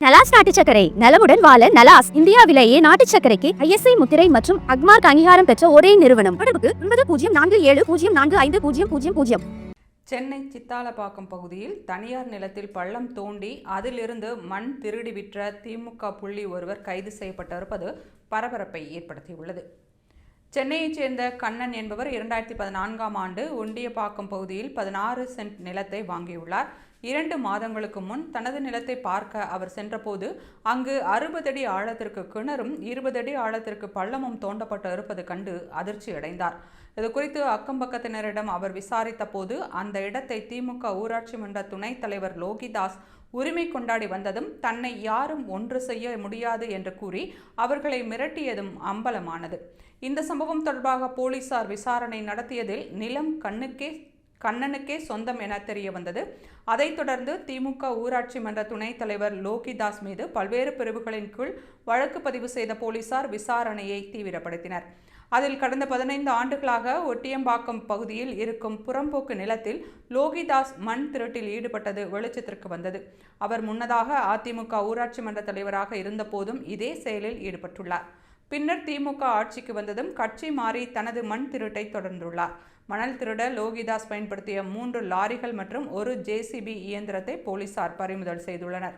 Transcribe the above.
நலாஸ் நாட்டு சர்க்கரை நலமுடன் வாழ நலாஸ் இந்தியாவிலேயே நாட்டு சர்க்கரைக்கு ISI முத்திரை மற்றும் அக்மார்க் அங்கீகாரம் பெற்ற ஒரே நிறுவனம். தொடர்புக்கு 9047045000. சென்னை சித்தாலப்பாக்கம் பகுதியில் தனியார் நிலத்தில் பள்ளம் தோண்டி அதிலிருந்து மண் திருடி விற்ற திமுக புள்ளி ஒருவர் கைது செய்யப்பட்டிருப்பது பரபரப்பை ஏற்படுத்தியுள்ளது. சென்னையைச் சேர்ந்த கண்ணன் என்பவர் 2014ஆம் ஆண்டு ஒண்டியப்பாக்கம் பகுதியில் 16 சென்ட் நிலத்தை வாங்கியுள்ளார். 2 மாதங்களுக்கு முன் தனது நிலத்தை பார்க்க அவர் சென்றபோது அங்கு 60 அடி ஆழத்திற்கு கிணறும் 20 அடி ஆழத்திற்கு பள்ளமும் தோண்டப்பட்டு இருப்பது கண்டு அதிர்ச்சி அடைந்தார். இது குறித்து அக்கம்பக்கத்தினரிடம் அவர் விசாரித்த போது அந்த இடத்தை திமுக ஊராட்சி மன்ற துணைத் தலைவர் லோகிதாஸ் உரிமை கொண்டாடி வந்ததும் தன்னை யாரும் ஒன்று செய்ய முடியாது என்று கூறி அவர்களை மிரட்டியதும் அம்பலமானது. இந்த சம்பவம் தொடர்பாக போலீசார் விசாரணை நடத்தியதில் நிலம் கண்ணனுக்கே சொந்தம் என தெரிய வந்தது. அதைத் தொடர்ந்து திமுக ஊராட்சி மன்ற துணைத் தலைவர் லோகிதாஸ் மீது பல்வேறு பிரிவுகளின் கீழ் வழக்கு பதிவு செய்த போலீசார் விசாரணையை தீவிரப்படுத்தினர். அதில் கடந்த 15 ஆண்டுகளாக ஒட்டியம்பாக்கம் பகுதியில் இருக்கும் புறம்போக்கு நிலத்தில் லோகிதாஸ் மண் திருட்டில் ஈடுபட்டது வெளிச்சத்திற்கு வந்தது. அவர் முன்னதாக அதிமுக ஊராட்சி மன்ற தலைவராக இருந்த போதும் இதே செயலில் ஈடுபட்டுள்ளார். பின்னர் திமுக ஆட்சிக்கு வந்ததும் கட்சி மாறி தனது மண் திருட்டை தொடர்ந்துள்ளார். மணல் திருட லோகிதாஸ் பயன்படுத்திய 3 லாரிகள் மற்றும் ஒரு JCB இயந்திரத்தை போலீசார் பறிமுதல் செய்துள்ளனர்.